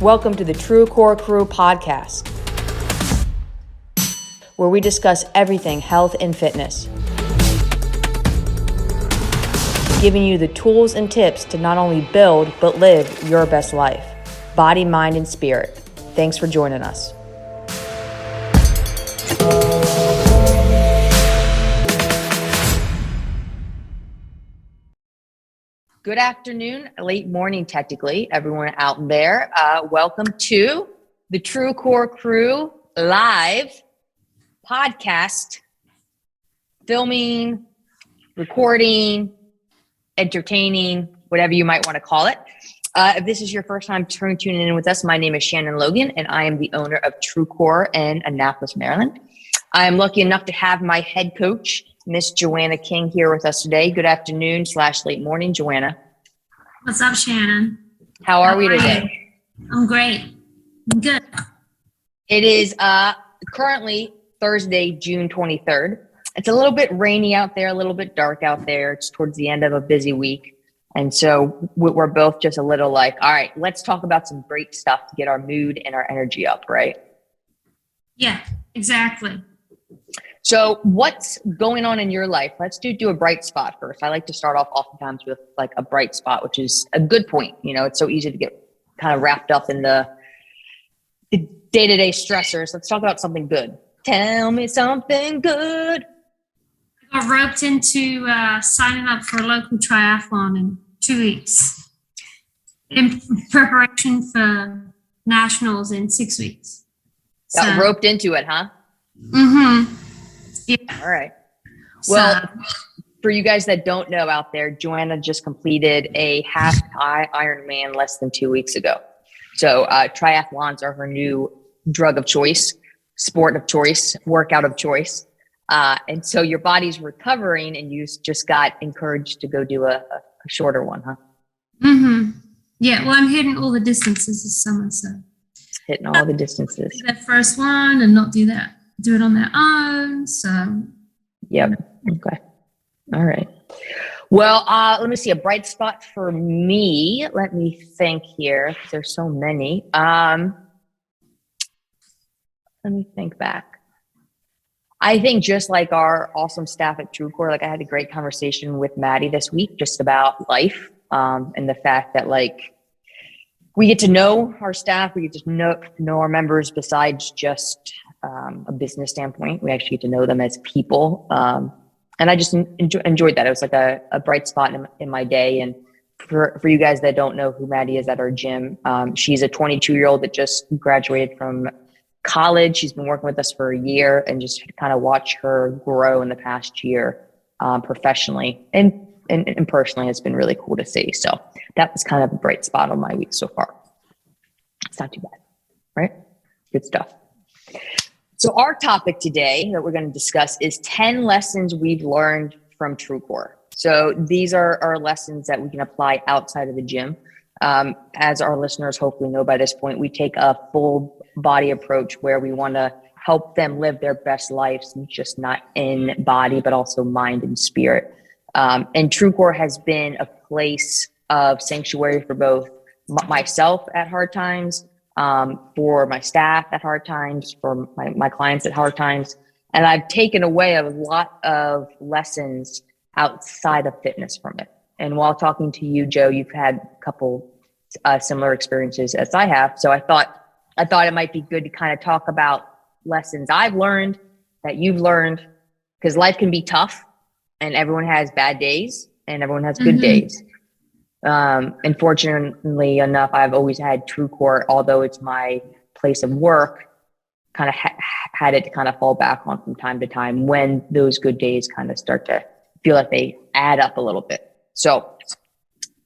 Welcome to the True Core Crew podcast, where we discuss everything health and fitness, giving you the tools and tips to not only build, but live your best life, body, mind, and spirit. Thanks for joining us. Good afternoon, late morning, technically, everyone out there. Welcome to the True Core Crew live podcast, filming, recording, entertaining, whatever you might want to call it. If this is your first time tuning in with us, my name is Shannon Logan, and I am the owner of True Core in Annapolis, Maryland. I am lucky enough to have my head coach, Miss Joanna King, here with us today. Good afternoon / late morning, Joanna. What's up, Shannon? How are we today? I'm great. I'm good. It is currently Thursday, June 23rd. It's a little bit rainy out there, a little bit dark out there. It's towards the end of a busy week. And so we're both just a little like, all right, let's talk about some great stuff to get our mood and our energy up, right? Yeah, exactly. So what's going on in your life? Let's do a bright spot first. I like to start off oftentimes with like a bright spot, which is a good point. You know, it's so easy to get kind of wrapped up in the day-to-day stressors. Let's talk about something good. Tell me something good. I got roped into signing up for a local triathlon in 2 weeks in preparation for nationals in 6 weeks. Got roped into it, huh? Mm-hmm. Yeah. All right. Well, for you guys that don't know out there, Joanna just completed a half Ironman less than 2 weeks ago. So triathlons are her new drug of choice, sport of choice, workout of choice. And so your body's recovering and you just got encouraged to go do a shorter one, huh? Mm-hmm. Yeah, well, I'm hitting all the distances this summer, so. Hitting all the distances. That first one and not do it on their own, so. Yep, okay. All right. Well, let me see, a bright spot for me. Let me think here. There's so many. Let me think back. I think just like our awesome staff at True Core, like I had a great conversation with Maddie this week just about life and the fact that like we get to know our staff, we get to know our members besides just a business standpoint. We actually get to know them as people. And I just enjoyed that. It was like a bright spot in my day. And for you guys that don't know who Maddie is at our gym, she's a 22-year-old that just graduated from college. She's been working with us for a year, and just kind of watch her grow in the past year professionally and personally has been really cool to see. So that was kind of a bright spot on my week so far. It's not too bad, right? Good stuff. So our topic today that we're going to discuss is 10 lessons we've learned from True Core. So these are our lessons that we can apply outside of the gym. As our listeners hopefully know by this point, we take a full body approach where we want to help them live their best lives, just not in body, but also mind and spirit. And True Core has been a place of sanctuary for both myself at hard times, for my staff at hard times, for my clients at hard times. And I've taken away a lot of lessons outside of fitness from it. And while talking to you, Joe, you've had a couple similar experiences as I have. So I thought it might be good to kind of talk about lessons I've learned that you've learned, because life can be tough and everyone has bad days and everyone has good days. And fortunately enough, I've always had True Core, although it's my place of work, kind of had it to kind of fall back on from time to time when those good days kind of start to feel like they add up a little bit. So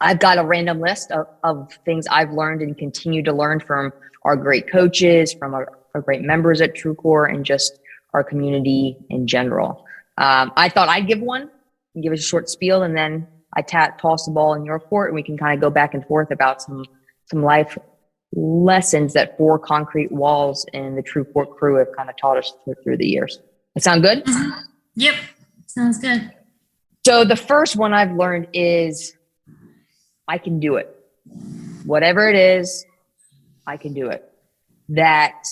I've got a random list of things I've learned and continue to learn from our great coaches, from our great members at True Core, and just our community in general. I thought I'd give one and give a short spiel, and then I toss the ball in your court, and we can kind of go back and forth about some life lessons that 4 concrete walls in the True Core crew have kind of taught us through the years. That sound good? Mm-hmm. Yep, sounds good. So the first one I've learned is I can do it. Whatever it is, I can do it. That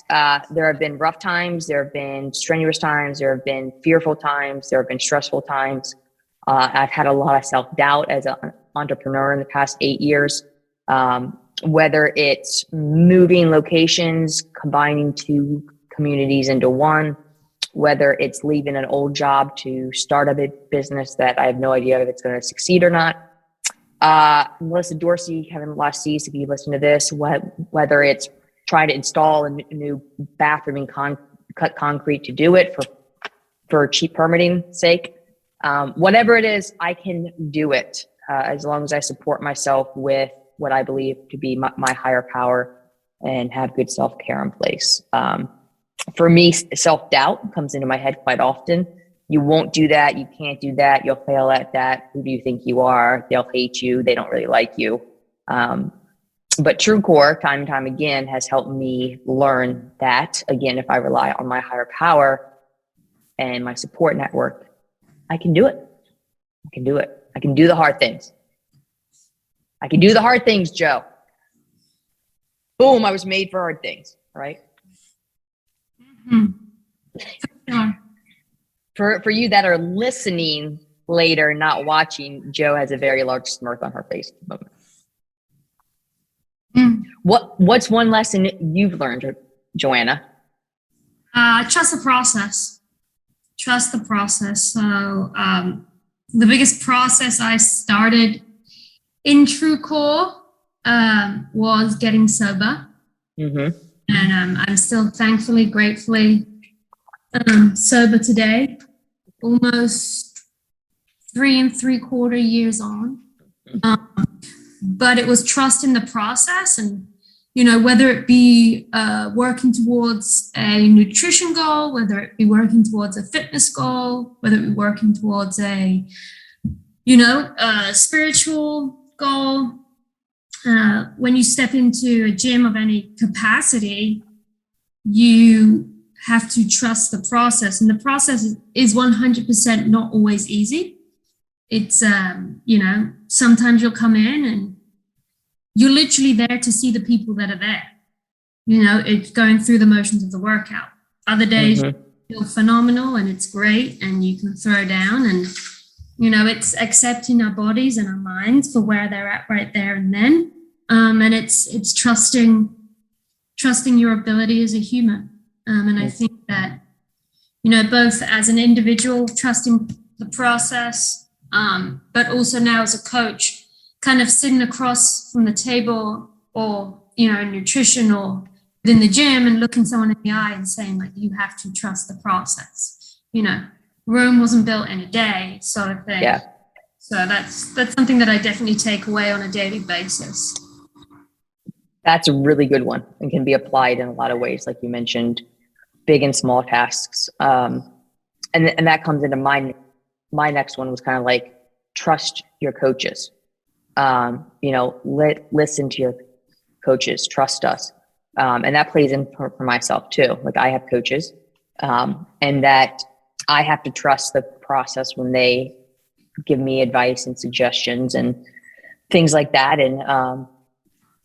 there have been rough times, there have been strenuous times, there have been fearful times, there have been stressful times. I've had a lot of self-doubt as an entrepreneur in the past 8 years. Whether it's moving locations, combining two communities into one, whether it's leaving an old job to start a big business that I have no idea if it's going to succeed or not. Melissa Dorsey, Kevin Lassis, if you listen to this, whether it's trying to install a new bathroom and cut concrete to do it for cheap permitting sake, whatever it is, I can do it as long as I support myself with what I believe to be my higher power and have good self-care in place. For me, self-doubt comes into my head quite often. You won't do that. You can't do that. You'll fail at that. Who do you think you are? They'll hate you. They don't really like you. But TrueCore, time and time again, has helped me learn that, again, if I rely on my higher power and my support network, I can do it. I can do it. I can do the hard things. I can do the hard things, Joe. Boom, I was made for hard things, right? Mm-hmm. For you that are listening later, not watching, Joe has a very large smirk on her face at the moment. What's one lesson you've learned, Joanna? Trust the process. Trust the process. So the biggest process I started in TrueCore was getting sober. Mm-hmm. And I'm still thankfully, gratefully sober today, almost 3 3/4 years on. But it was trust in the process, and whether it be working towards a nutrition goal, whether it be working towards a fitness goal, whether it be working towards a spiritual goal. When you step into a gym of any capacity, you have to trust the process, and the process is 100% not always easy. It's sometimes you'll come in and you're literally there to see the people that are there. It's going through the motions of the workout. Other days you feel phenomenal and it's great and you can throw down, and it's accepting our bodies and our minds for where they're at right there and then. And it's trusting your ability as a human. And I think that, both as an individual, trusting the process, but also now as a coach, kind of sitting across from the table or, in nutrition or within the gym and looking someone in the eye and saying, like, you have to trust the process. Rome wasn't built in a day, sort of thing. Yeah. So that's something that I definitely take away on a daily basis. That's a really good one and can be applied in a lot of ways, like you mentioned, big and small tasks. And that comes into my next one was kind of like trust your coaches. Listen to your coaches, trust us. And that plays in for myself too. Like I have coaches, and that I have to trust the process when they give me advice and suggestions and things like that. And,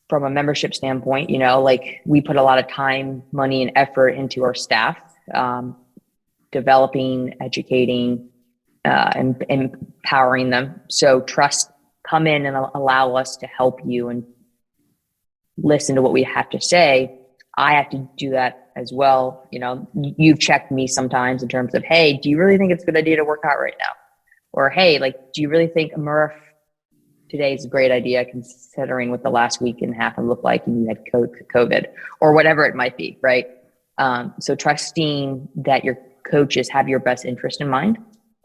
from a membership standpoint, like we put a lot of time, money, and effort into our staff, developing, educating, and empowering them. So trust, come in and allow us to help you and listen to what we have to say. I have to do that as well. You've checked me sometimes in terms of, hey, do you really think it's a good idea to work out right now? Or, hey, like, do you really think a Murph today is a great idea considering what the last week and a half looked like and you had COVID or whatever it might be, right? So trusting that your coaches have your best interest in mind.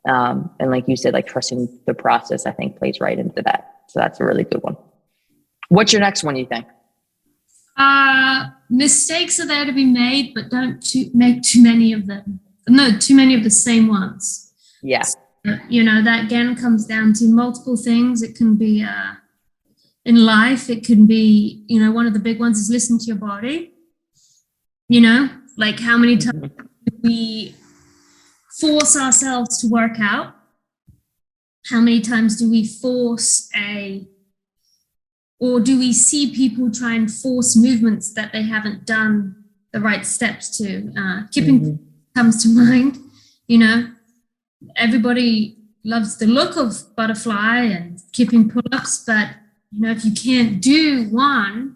And like you said, like trusting the process, I think plays right into that. So that's a really good one. What's your next one, you think? Mistakes are there to be made, but don't make too many of them. No, too many of the same ones. Yeah. That again comes down to multiple things. It can be in life, it can be, one of the big ones is listen to your body. Like how many times do we force ourselves to work out? How many times do we force Or do we see people try and force movements that they haven't done the right steps to? Kipping comes to mind. You know, everybody loves the look of butterfly and kipping pull-ups, but, you know, if you can't do one,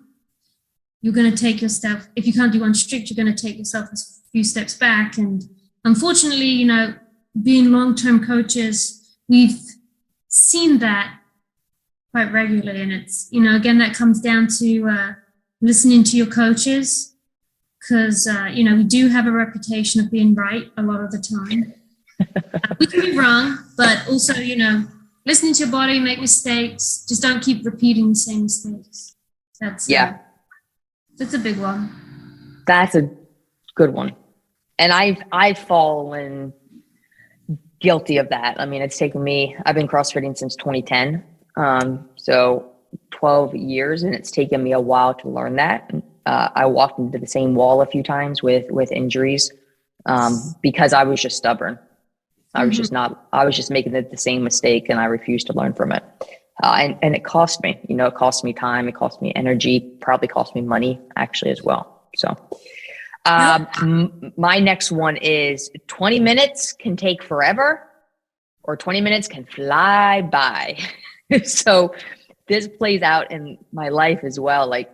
you're going to take your step. If you can't do one strict, you're going to take yourself a few steps back. And unfortunately, you know, being long-term coaches, we've seen that quite regularly. And it's, you know, again, that comes down to listening to your coaches, because, you know, we do have a reputation of being right a lot of the time. We can be wrong, but also, you know, listening to your body, make mistakes, just don't keep repeating the same mistakes. That's a big one. That's a good one. And I've fallen guilty of that. I mean, it's taken me, I've been CrossFitting since 2010. So 12 years, and it's taken me a while to learn that. I walked into the same wall a few times with injuries, because I was just stubborn. I was just making the same mistake, and I refused to learn from it. And it cost me, you know, it cost me time, it cost me energy, probably cost me money actually as well. So, my next one is 20 minutes can take forever, or 20 minutes can fly by. So this plays out in my life as well. Like,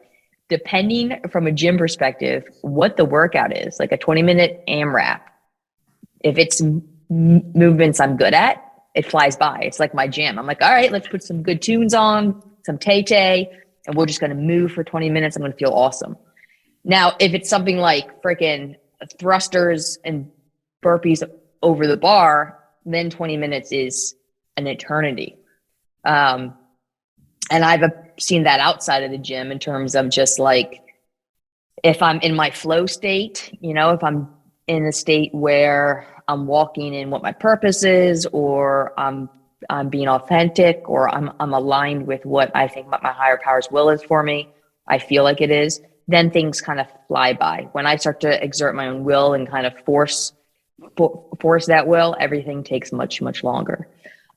depending from a gym perspective, what the workout is, like a 20-minute AMRAP, if it's movements I'm good at, it flies by. It's like my gym. I'm like, all right, let's put some good tunes on, some Tay-Tay, and we're just going to move for 20 minutes. I'm going to feel awesome. Now, if it's something like freaking thrusters and burpees over the bar, then 20 minutes is an eternity. And I've seen that outside of the gym in terms of just like, if I'm in my flow state, you know, if I'm in a state where I'm walking in what my purpose is, or I'm being authentic, or I'm aligned with what I think my higher power's will is for me, I feel like it is, then things kind of fly by. When I start to exert my own will and kind of force that will, everything takes much, much longer.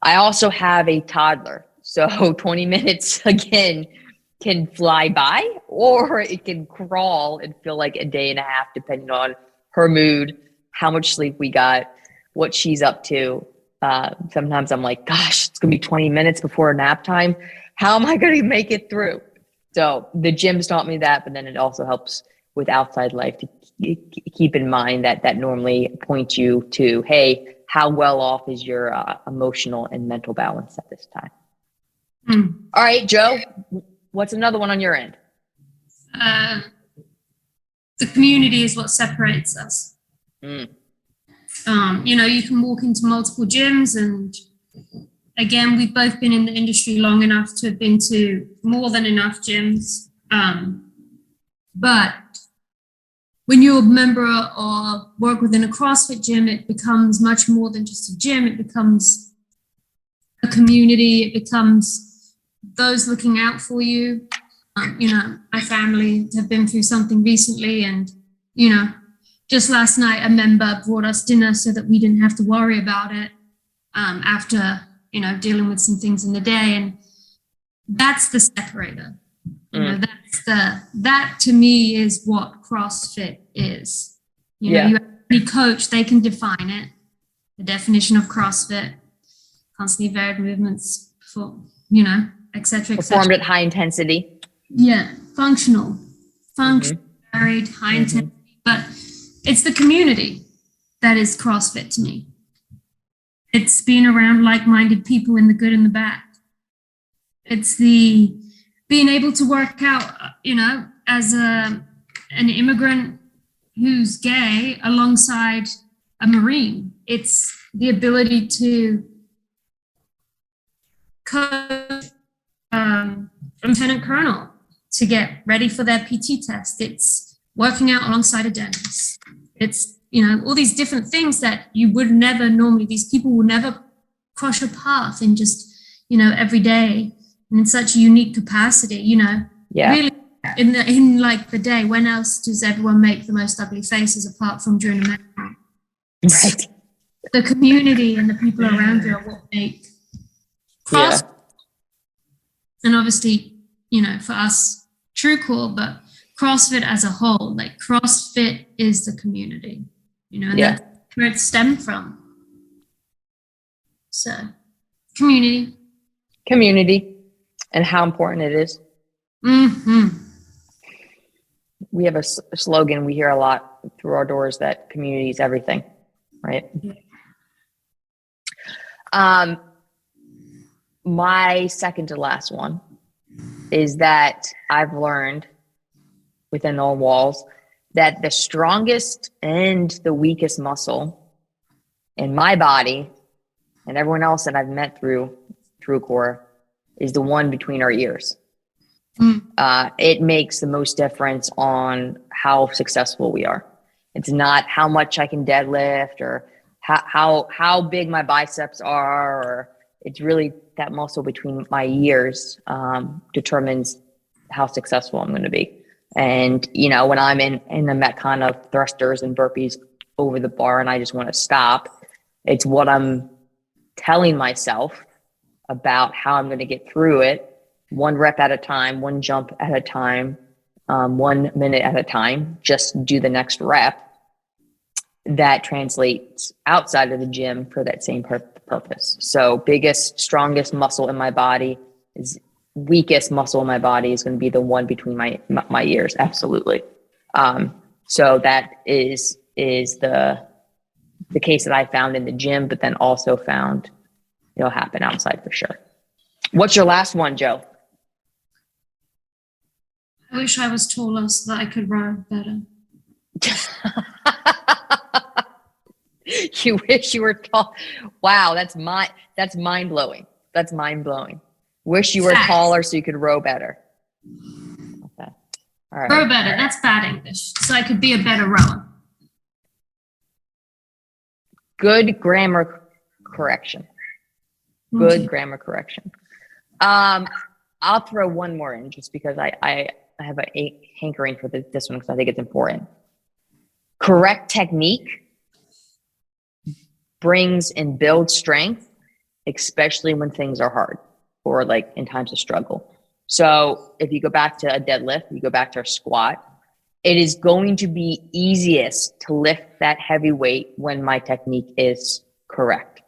I also have a toddler. So 20 minutes, again, can fly by, or it can crawl and feel like a day and a half, depending on her mood, how much sleep we got, what she's up to. Sometimes I'm like, gosh, it's going to be 20 minutes before nap time. How am I going to make it through? So the gym's taught me that, but then it also helps with outside life to keep in mind that normally points you to, hey, how well off is your emotional and mental balance at this time? All right, Joe, what's another one on your end? The community is what separates us. You know, you can walk into multiple gyms, and again, we've both been in the industry long enough to have been to more than enough gyms. But when you're a member or work within a CrossFit gym, it becomes much more than just a gym. It becomes a community. It becomes those looking out for you. You know, my family have been through something recently, and, you know, just last night, a member brought us dinner so that we didn't have to worry about it after, you know, dealing with some things in the day. And that's the separator. You know, that to me is what CrossFit is. You know, you have any coach, they can define it. The definition of CrossFit, constantly varied movements for, you know, et cetera, et cetera. Performed at high intensity. Yeah, functional, varied, high intensity. But it's the community that is CrossFit to me. It's being around like-minded people in the good and the bad. It's the being able to work out, you know, as an immigrant who's gay alongside a Marine. It's the ability to coach lieutenant colonel to get ready for their PT test. It's working out alongside a dentist. It's, you know, all these different things that you would never normally, these people will never cross your path in just, you know, every day and in such a unique capacity, you know. Really in like the day, when else does everyone make the most ugly faces apart from during a marathon? Right. The community and the people around you are what make CrossFit. And obviously, for us, True Core, but CrossFit as a whole. Like CrossFit is the community, and that's where it stemmed from. So, community, and how important it is. Mm-hmm. We have a slogan we hear a lot through our doors that community is everything, right? My second to last one is that I've learned within all walls that the strongest and the weakest muscle in my body and everyone else that I've met through Core is the one between our ears. It makes the most difference on how successful we are. It's not how much I can deadlift or how big my biceps are, or it's really that muscle between my ears determines how successful I'm going to be. And, when I'm in the metcon of thrusters and burpees over the bar and I just want to stop, it's what I'm telling myself about how I'm going to get through it, one rep at a time, one jump at a time, 1 minute at a time, just do the next rep. That translates outside of the gym for that same purpose. So biggest, strongest muscle in my body is weakest muscle in my body is going to be the one between my ears. Absolutely. So that is the case that I found in the gym, but then also found it'll happen outside for sure. What's your last one, Joe? I wish I was taller so that I could row better. You wish you were tall. Wow, that's mind blowing. That's mind blowing. Wish you were taller so you could row better. Okay. All right. Row better. That's bad English. So I could be a better rower. Good grammar correction. Good grammar correction. I'll throw one more in just because I have a hankering for this one because I think it's important. Correct technique brings and builds strength, especially when things are hard or like in times of struggle. So if you go back to a deadlift, you go back to a squat, it is going to be easiest to lift that heavy weight when my technique is correct.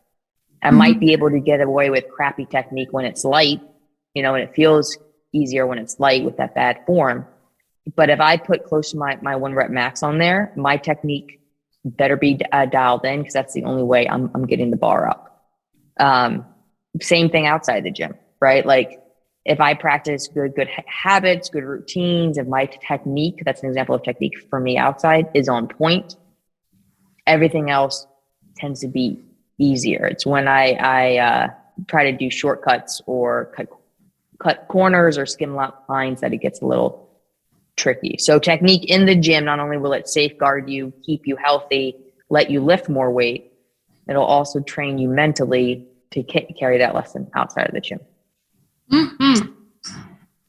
I might be able to get away with crappy technique when it's light, and it feels easier when it's light with that bad form. But if I put close to my 1 rep max on there, my technique better be dialed in because that's the only way I'm getting the bar up. Same thing outside the gym, right? Like if I practice good habits, good routines, if my technique, that's an example of technique for me outside, is on point, everything else tends to be easier. It's when I try to do shortcuts or cut corners or skim lines that it gets a little tricky. So technique in the gym, not only will it safeguard you, keep you healthy, let you lift more weight, it'll also train you mentally to carry that lesson outside of the gym. Mm-hmm.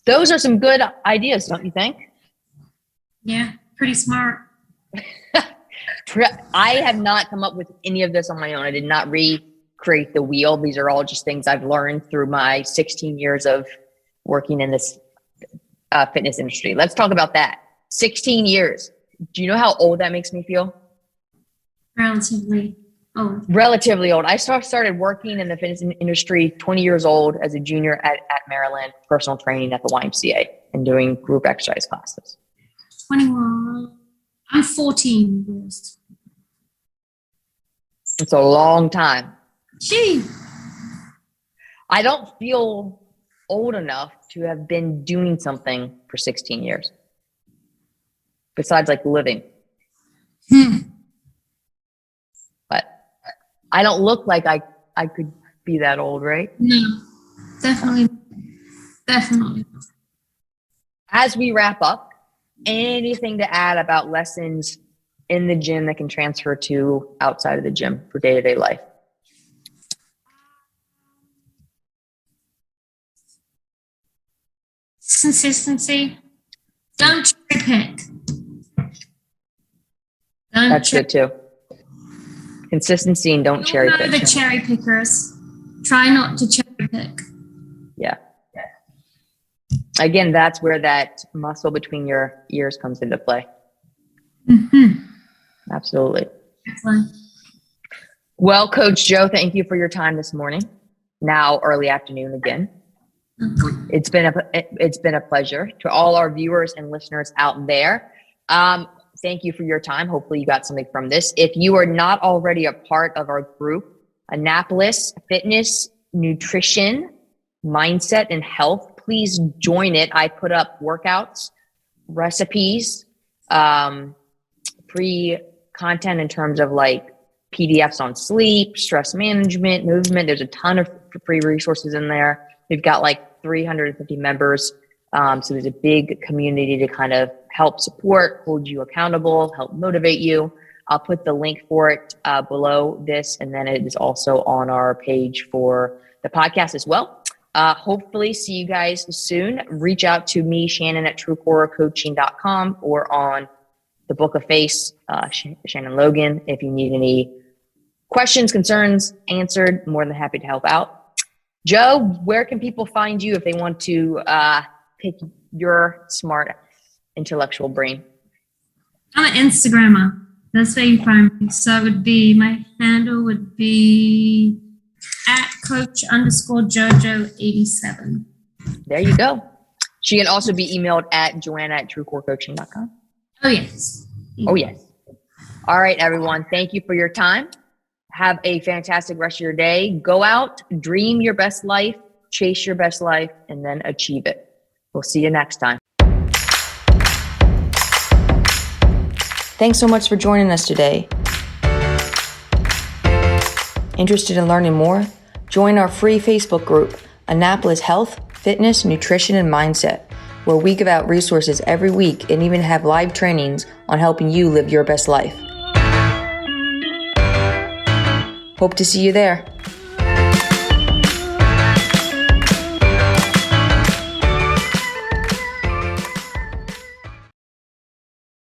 Those are some good ideas, don't you think? Yeah, pretty smart. I have not come up with any of this on my own. I did not recreate the wheel. These are all just things I've learned through my 16 years of working in this fitness industry. Let's talk about that. 16 years. Do you know how old that makes me feel? Relatively old. Relatively old. I started working in the fitness industry 20 years old as a junior at Maryland, personal training at the YMCA and doing group exercise classes. 21. I'm 14 years. It's a long time. Gee. I don't feel old enough to have been doing something for 16 years. Besides like living. But I don't look like I could be that old, right? No, definitely. Definitely. As we wrap up, anything to add about lessons in the gym that can transfer to outside of the gym for day-to-day life? Consistency. Don't cherry pick. That's good too. Consistency and don't cherry pick. The cherry pickers. Try not to cherry pick. Yeah. again, that's where that muscle between your ears comes into play. Mm-hmm. Absolutely. Excellent. Well, Coach Joe, thank you for your time this morning. Now early afternoon again. It's been a pleasure. To all our viewers and listeners out there, thank you for your time. Hopefully you got something from this. If you are not already a part of our group, Annapolis Fitness, Nutrition, Mindset, and Health, please join it. I put up workouts, recipes, free content in terms of like PDFs on sleep, stress management, movement. There's a ton of free resources in there. We've got like 350 members. So there's a big community to kind of help support, hold you accountable, help motivate you. I'll put the link for it below this, and then it is also on our page for the podcast as well. Hopefully see you guys soon. Reach out to me, Shannon, at truecorecoaching.com, or on the Book of Face, Shannon Logan. If you need any questions, concerns answered, more than happy to help out. Joe, where can people find you if they want to pick your smart intellectual brain? I'm an Instagrammer. That's where you find me. So it would be, my handle would be at coach_JoJo87. There you go. She can also be emailed at Joanna@truecorecoaching.com. Oh, yes. Oh, yes. All right, everyone. Thank you for your time. Have a fantastic rest of your day. Go out, dream your best life, chase your best life, and then achieve it. We'll see you next time. Thanks so much for joining us today. Interested in learning more? Join our free Facebook group, Annapolis Health, Fitness, Nutrition, and Mindset, where we give out resources every week and even have live trainings on helping you live your best life. Hope to see you there.